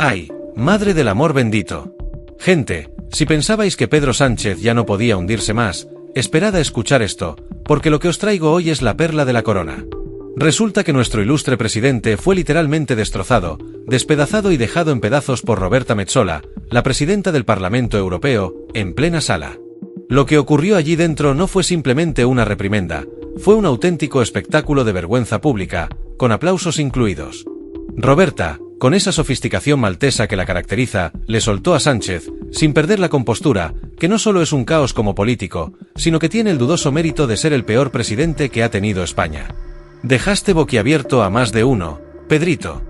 ¡Ay, madre del amor bendito! Gente, si pensabais que Pedro Sánchez ya no podía hundirse más, esperad a escuchar esto, porque lo que os traigo hoy es la perla de la corona. Resulta que nuestro ilustre presidente fue literalmente destrozado, despedazado y dejado en pedazos por Roberta Metsola, la presidenta del Parlamento Europeo, en plena sala. Lo que ocurrió allí dentro no fue simplemente una reprimenda, fue un auténtico espectáculo de vergüenza pública, con aplausos incluidos. Roberta, con esa sofisticación maltesa que la caracteriza, le soltó a Sánchez, sin perder la compostura, que no solo es un caos como político, sino que tiene el dudoso mérito de ser el peor presidente que ha tenido España. Dejaste boquiabierto a más de uno, Pedrito.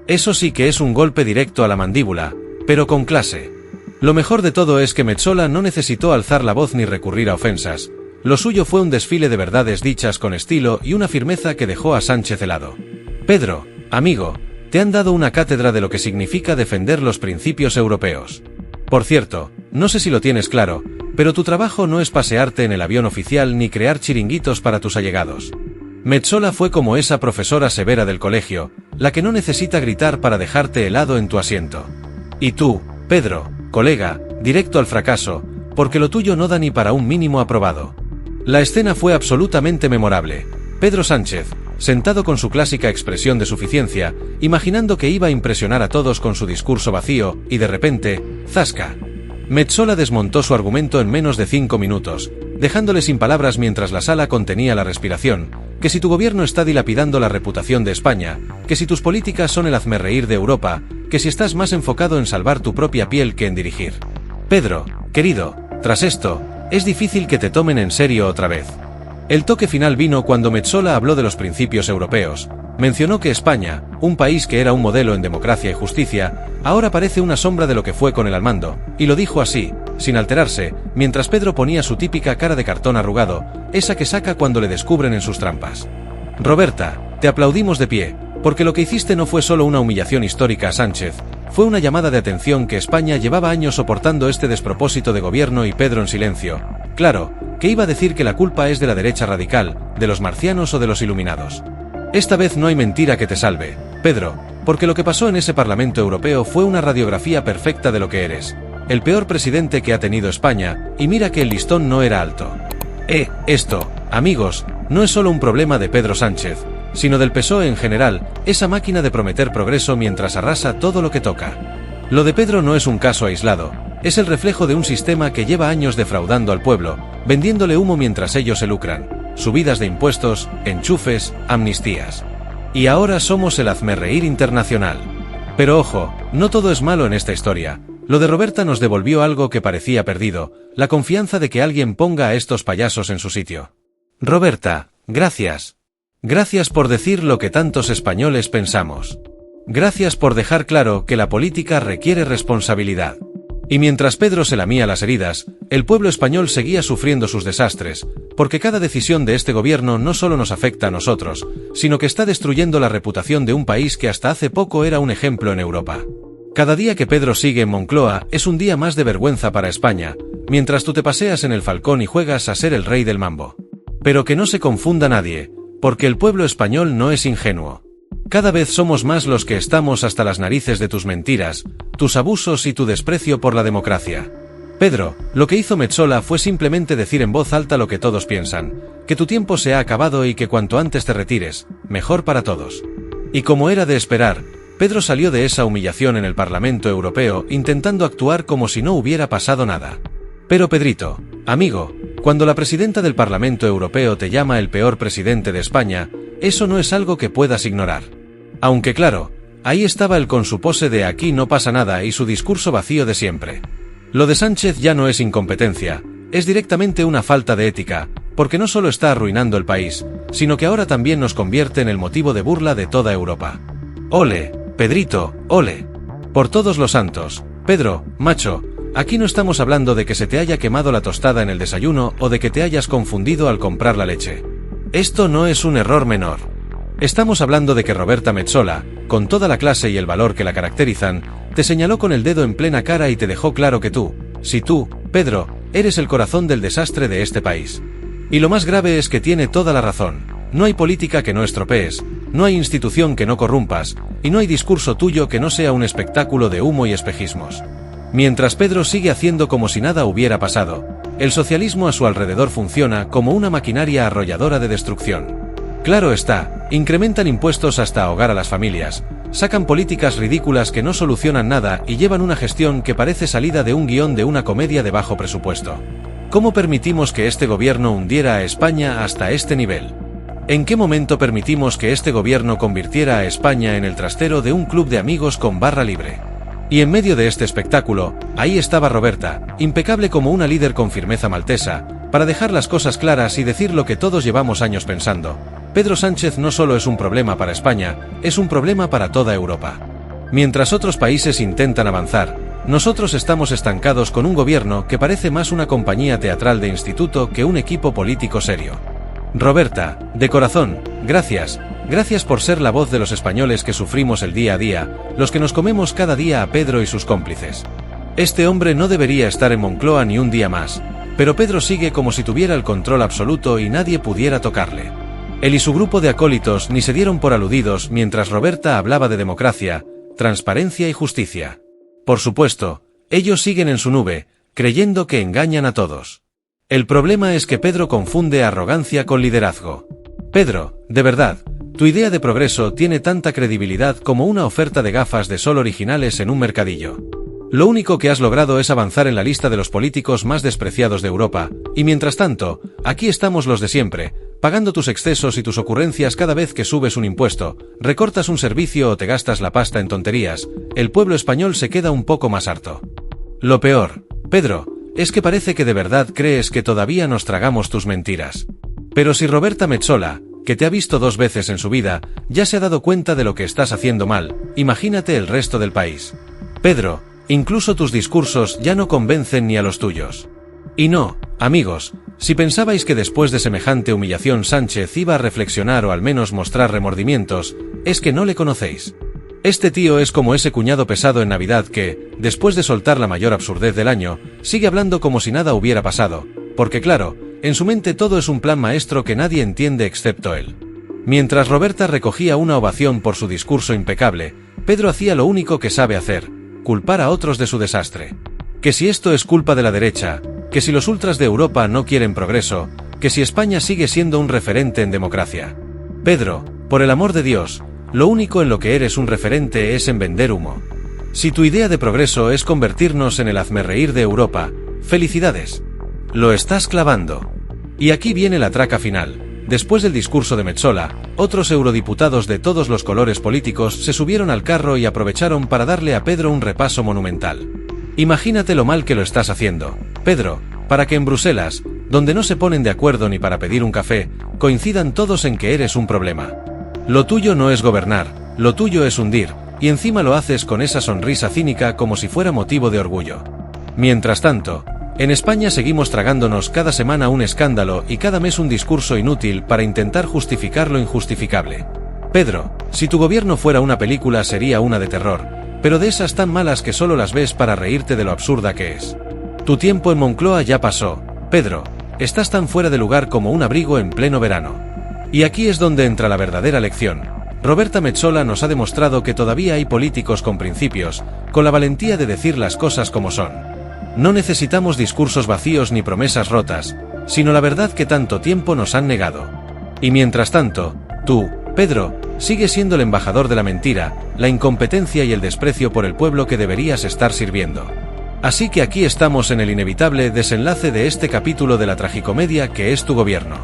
Eso sí que es un golpe directo a la mandíbula, pero con clase. Lo mejor de todo es que Metsola no necesitó alzar la voz ni recurrir a ofensas. Lo suyo fue un desfile de verdades dichas con estilo y una firmeza que dejó a Sánchez helado. Pedro, amigo, te han dado una cátedra de lo que significa defender los principios europeos. Por cierto, no sé si lo tienes claro, pero tu trabajo no es pasearte en el avión oficial ni crear chiringuitos para tus allegados. Metsola fue como esa profesora severa del colegio, la que no necesita gritar para dejarte helado en tu asiento. Y tú, Pedro, colega, directo al fracaso, porque lo tuyo no da ni para un mínimo aprobado. La escena fue absolutamente memorable. Pedro Sánchez, sentado con su clásica expresión de suficiencia, imaginando que iba a impresionar a todos con su discurso vacío, y de repente, ¡zasca! Metsola desmontó su argumento en menos de 5 minutos, dejándole sin palabras mientras la sala contenía la respiración, que si tu gobierno está dilapidando la reputación de España, que si tus políticas son el hazmerreír de Europa, que si estás más enfocado en salvar tu propia piel que en dirigir. Pedro, querido, tras esto, es difícil que te tomen en serio otra vez. El toque final vino cuando Metsola habló de los principios europeos. Mencionó que España, un país que era un modelo en democracia y justicia, ahora parece una sombra de lo que fue con él al mando, y lo dijo así, sin alterarse, mientras Pedro ponía su típica cara de cartón arrugado, esa que saca cuando le descubren en sus trampas. Roberta, te aplaudimos de pie, porque lo que hiciste no fue solo una humillación histórica a Sánchez, fue una llamada de atención que España llevaba años soportando este despropósito de gobierno y Pedro en silencio. Claro, que iba a decir que la culpa es de la derecha radical, de los marcianos o de los iluminados. Esta vez no hay mentira que te salve, Pedro, porque lo que pasó en ese Parlamento Europeo fue una radiografía perfecta de lo que eres. El peor presidente que ha tenido España, y mira que el listón no era alto. Esto, amigos, no es solo un problema de Pedro Sánchez, sino del PSOE en general, esa máquina de prometer progreso mientras arrasa todo lo que toca. Lo de Pedro no es un caso aislado, es el reflejo de un sistema que lleva años defraudando al pueblo, vendiéndole humo mientras ellos se lucran. Subidas de impuestos, enchufes, amnistías. Y ahora somos el hazmerreír internacional. Pero ojo, no todo es malo en esta historia. Lo de Roberta nos devolvió algo que parecía perdido, la confianza de que alguien ponga a estos payasos en su sitio. Roberta, gracias. Gracias por decir lo que tantos españoles pensamos. Gracias por dejar claro que la política requiere responsabilidad. Y mientras Pedro se lamía las heridas, el pueblo español seguía sufriendo sus desastres, porque cada decisión de este gobierno no solo nos afecta a nosotros, sino que está destruyendo la reputación de un país que hasta hace poco era un ejemplo en Europa. Cada día que Pedro sigue en Moncloa es un día más de vergüenza para España, mientras tú te paseas en el Falcón y juegas a ser el rey del mambo. Pero que no se confunda nadie, porque el pueblo español no es ingenuo. Cada vez somos más los que estamos hasta las narices de tus mentiras, tus abusos y tu desprecio por la democracia. Pedro, lo que hizo Metsola fue simplemente decir en voz alta lo que todos piensan, que tu tiempo se ha acabado y que cuanto antes te retires, mejor para todos. Y como era de esperar, Pedro salió de esa humillación en el Parlamento Europeo intentando actuar como si no hubiera pasado nada. Pero Pedrito, amigo, cuando la presidenta del Parlamento Europeo te llama el peor presidente de España, eso no es algo que puedas ignorar. Aunque claro, ahí estaba él con su pose de aquí no pasa nada y su discurso vacío de siempre. Lo de Sánchez ya no es incompetencia, es directamente una falta de ética, porque no solo está arruinando el país, sino que ahora también nos convierte en el motivo de burla de toda Europa. ¡Ole, Pedrito, ole! Por todos los santos, Pedro, macho, aquí no estamos hablando de que se te haya quemado la tostada en el desayuno o de que te hayas confundido al comprar la leche. Esto no es un error menor. Estamos hablando de que Roberta Metsola, con toda la clase y el valor que la caracterizan, te señaló con el dedo en plena cara y te dejó claro que tú, Pedro, eres el corazón del desastre de este país. Y lo más grave es que tiene toda la razón. No hay política que no estropees, no hay institución que no corrompas, y no hay discurso tuyo que no sea un espectáculo de humo y espejismos. Mientras Pedro sigue haciendo como si nada hubiera pasado, el socialismo a su alrededor funciona como una maquinaria arrolladora de destrucción. Claro está, incrementan impuestos hasta ahogar a las familias, sacan políticas ridículas que no solucionan nada y llevan una gestión que parece salida de un guión de una comedia de bajo presupuesto. ¿Cómo permitimos que este gobierno hundiera a España hasta este nivel? ¿En qué momento permitimos que este gobierno convirtiera a España en el trastero de un club de amigos con barra libre? Y en medio de este espectáculo, ahí estaba Roberta, impecable como una líder con firmeza maltesa, para dejar las cosas claras y decir lo que todos llevamos años pensando. Pedro Sánchez no solo es un problema para España, es un problema para toda Europa. Mientras otros países intentan avanzar, nosotros estamos estancados con un gobierno que parece más una compañía teatral de instituto que un equipo político serio. Roberta, de corazón, gracias. Gracias por ser la voz de los españoles que sufrimos el día a día, los que nos comemos cada día a Pedro y sus cómplices. Este hombre no debería estar en Moncloa ni un día más, pero Pedro sigue como si tuviera el control absoluto y nadie pudiera tocarle. Él y su grupo de acólitos ni se dieron por aludidos mientras Roberta hablaba de democracia, transparencia y justicia. Por supuesto, ellos siguen en su nube, creyendo que engañan a todos. El problema es que Pedro confunde arrogancia con liderazgo. Pedro, de verdad, tu idea de progreso tiene tanta credibilidad como una oferta de gafas de sol originales en un mercadillo. Lo único que has logrado es avanzar en la lista de los políticos más despreciados de Europa, y mientras tanto, aquí estamos los de siempre, pagando tus excesos y tus ocurrencias cada vez que subes un impuesto, recortas un servicio o te gastas la pasta en tonterías, el pueblo español se queda un poco más harto. Lo peor, Pedro, es que parece que de verdad crees que todavía nos tragamos tus mentiras. Pero si Roberta Metsola, que te ha visto 2 veces en su vida, ya se ha dado cuenta de lo que estás haciendo mal, imagínate el resto del país. Pedro, incluso tus discursos ya no convencen ni a los tuyos. Y no, amigos, si pensabais que después de semejante humillación Sánchez iba a reflexionar o al menos mostrar remordimientos, es que no le conocéis. Este tío es como ese cuñado pesado en Navidad que, después de soltar la mayor absurdez del año, sigue hablando como si nada hubiera pasado, porque claro, en su mente todo es un plan maestro que nadie entiende excepto él. Mientras Roberta recogía una ovación por su discurso impecable, Pedro hacía lo único que sabe hacer, culpar a otros de su desastre. Que si esto es culpa de la derecha, que si los ultras de Europa no quieren progreso, que si España sigue siendo un referente en democracia. Pedro, por el amor de Dios, lo único en lo que eres un referente es en vender humo. Si tu idea de progreso es convertirnos en el hazmerreír de Europa, ¡felicidades! Lo estás clavando. Y aquí viene la traca final. Después del discurso de Metsola, otros eurodiputados de todos los colores políticos se subieron al carro y aprovecharon para darle a Pedro un repaso monumental. Imagínate lo mal que lo estás haciendo, Pedro, para que en Bruselas, donde no se ponen de acuerdo ni para pedir un café, coincidan todos en que eres un problema. Lo tuyo no es gobernar, lo tuyo es hundir, y encima lo haces con esa sonrisa cínica como si fuera motivo de orgullo. Mientras tanto, en España seguimos tragándonos cada semana un escándalo y cada mes un discurso inútil para intentar justificar lo injustificable. Pedro, si tu gobierno fuera una película sería una de terror, pero de esas tan malas que solo las ves para reírte de lo absurda que es. Tu tiempo en Moncloa ya pasó, Pedro, estás tan fuera de lugar como un abrigo en pleno verano. Y aquí es donde entra la verdadera lección. Roberta Metsola nos ha demostrado que todavía hay políticos con principios, con la valentía de decir las cosas como son. No necesitamos discursos vacíos ni promesas rotas, sino la verdad que tanto tiempo nos han negado. Y mientras tanto, tú, Pedro, sigues siendo el embajador de la mentira, la incompetencia y el desprecio por el pueblo que deberías estar sirviendo. Así que aquí estamos en el inevitable desenlace de este capítulo de la tragicomedia que es tu gobierno.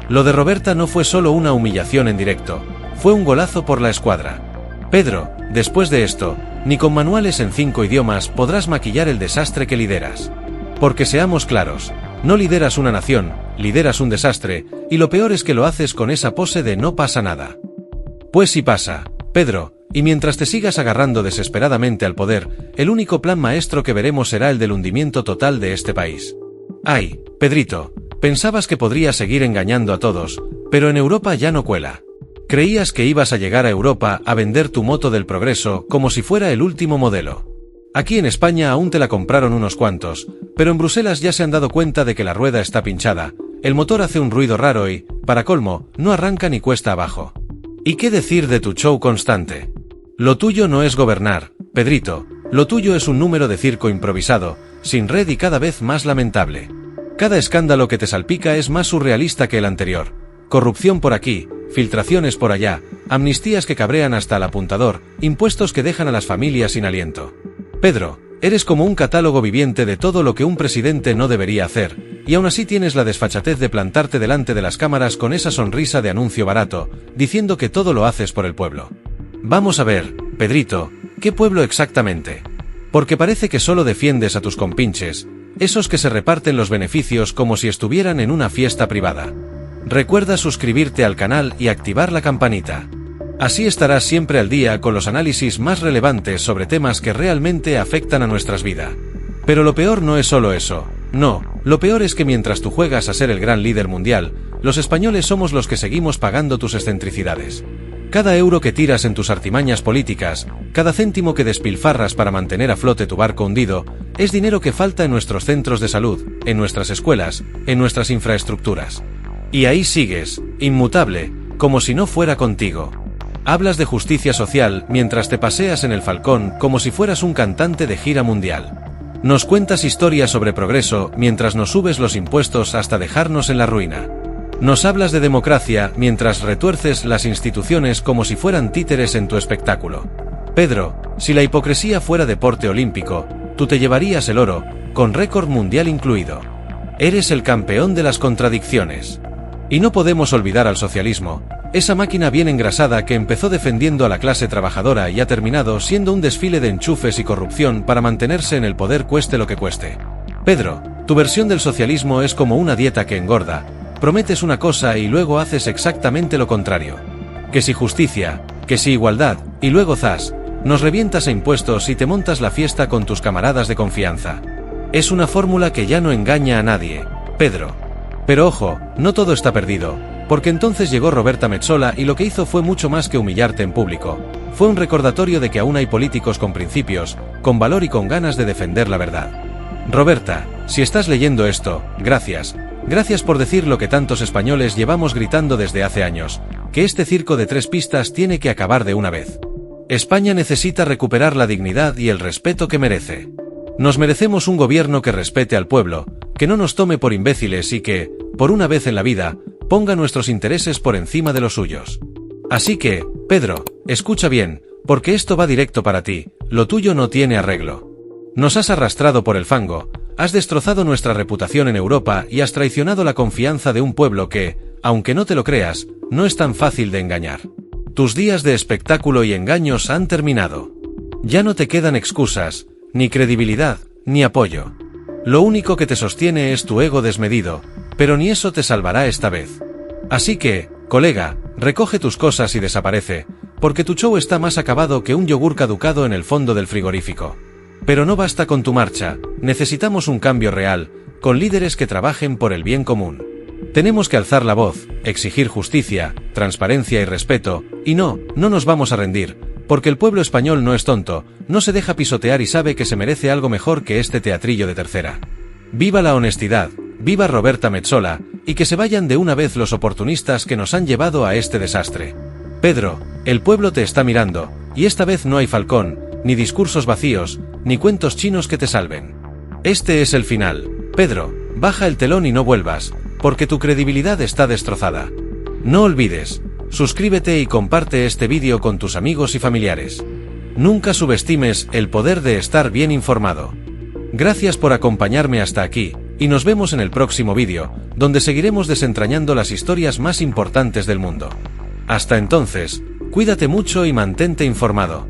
Lo de Roberta no fue solo una humillación en directo, fue un golazo por la escuadra. Pedro, después de esto, ni con manuales en 5 idiomas podrás maquillar el desastre que lideras. Porque seamos claros, no lideras una nación, lideras un desastre, y lo peor es que lo haces con esa pose de no pasa nada. Pues sí pasa, Pedro, y mientras te sigas agarrando desesperadamente al poder, el único plan maestro que veremos será el del hundimiento total de este país. Ay, Pedrito, pensabas que podrías seguir engañando a todos, pero en Europa ya no cuela. Creías que ibas a llegar a Europa a vender tu moto del progreso como si fuera el último modelo. Aquí en España aún te la compraron unos cuantos, pero en Bruselas ya se han dado cuenta de que la rueda está pinchada, el motor hace un ruido raro y, para colmo, no arranca ni cuesta abajo. ¿Y qué decir de tu show constante? Lo tuyo no es gobernar, Pedrito, lo tuyo es un número de circo improvisado, sin red y cada vez más lamentable. Cada escándalo que te salpica es más surrealista que el anterior. Corrupción por aquí, filtraciones por allá, amnistías que cabrean hasta el apuntador, impuestos que dejan a las familias sin aliento. Pedro, eres como un catálogo viviente de todo lo que un presidente no debería hacer, y aún así tienes la desfachatez de plantarte delante de las cámaras con esa sonrisa de anuncio barato, diciendo que todo lo haces por el pueblo. Vamos a ver, Pedrito, ¿qué pueblo exactamente? Porque parece que solo defiendes a tus compinches, esos que se reparten los beneficios como si estuvieran en una fiesta privada. Recuerda suscribirte al canal y activar la campanita. Así estarás siempre al día con los análisis más relevantes sobre temas que realmente afectan a nuestras vidas. Pero lo peor no es solo eso. No, lo peor es que mientras tú juegas a ser el gran líder mundial, los españoles somos los que seguimos pagando tus excentricidades. Cada euro que tiras en tus artimañas políticas, cada céntimo que despilfarras para mantener a flote tu barco hundido, es dinero que falta en nuestros centros de salud, en nuestras escuelas, en nuestras infraestructuras. Y ahí sigues, inmutable, como si no fuera contigo. Hablas de justicia social mientras te paseas en el Falcón como si fueras un cantante de gira mundial. Nos cuentas historias sobre progreso mientras nos subes los impuestos hasta dejarnos en la ruina. Nos hablas de democracia mientras retuerces las instituciones como si fueran títeres en tu espectáculo. Pedro, si la hipocresía fuera deporte olímpico, tú te llevarías el oro, con récord mundial incluido. Eres el campeón de las contradicciones. Y no podemos olvidar al socialismo, esa máquina bien engrasada que empezó defendiendo a la clase trabajadora y ha terminado siendo un desfile de enchufes y corrupción para mantenerse en el poder cueste lo que cueste. Pedro, tu versión del socialismo es como una dieta que engorda. Prometes una cosa y luego haces exactamente lo contrario. Que si justicia, que si igualdad, y luego zas, nos revientas a impuestos y te montas la fiesta con tus camaradas de confianza. Es una fórmula que ya no engaña a nadie, Pedro. Pero ojo, no todo está perdido, porque entonces llegó Roberta Metsola y lo que hizo fue mucho más que humillarte en público. Fue un recordatorio de que aún hay políticos con principios, con valor y con ganas de defender la verdad. Roberta, si estás leyendo esto, gracias. Gracias por decir lo que tantos españoles llevamos gritando desde hace años, que este circo de 3 pistas tiene que acabar de una vez. España necesita recuperar la dignidad y el respeto que merece. Nos merecemos un gobierno que respete al pueblo, que no nos tome por imbéciles y que, por una vez en la vida, ponga nuestros intereses por encima de los suyos. Así que, Pedro, escucha bien, porque esto va directo para ti, lo tuyo no tiene arreglo. Nos has arrastrado por el fango, has destrozado nuestra reputación en Europa y has traicionado la confianza de un pueblo que, aunque no te lo creas, no es tan fácil de engañar. Tus días de espectáculo y engaños han terminado. Ya no te quedan excusas, ni credibilidad, ni apoyo. Lo único que te sostiene es tu ego desmedido, pero ni eso te salvará esta vez. Así que, colega, recoge tus cosas y desaparece, porque tu show está más acabado que un yogur caducado en el fondo del frigorífico. Pero no basta con tu marcha, necesitamos un cambio real, con líderes que trabajen por el bien común. Tenemos que alzar la voz, exigir justicia, transparencia y respeto, y no nos vamos a rendir, porque el pueblo español no es tonto, no se deja pisotear y sabe que se merece algo mejor que este teatrillo de tercera. ¡Viva la honestidad! ¡Viva Roberta Metsola! Y que se vayan de una vez los oportunistas que nos han llevado a este desastre. Pedro, el pueblo te está mirando, y esta vez no hay Falcón, ni discursos vacíos, ni cuentos chinos que te salven. Este es el final. Pedro, baja el telón y no vuelvas, porque tu credibilidad está destrozada. No olvides, suscríbete y comparte este vídeo con tus amigos y familiares. Nunca subestimes el poder de estar bien informado. Gracias por acompañarme hasta aquí, y nos vemos en el próximo vídeo, donde seguiremos desentrañando las historias más importantes del mundo. Hasta entonces, cuídate mucho y mantente informado.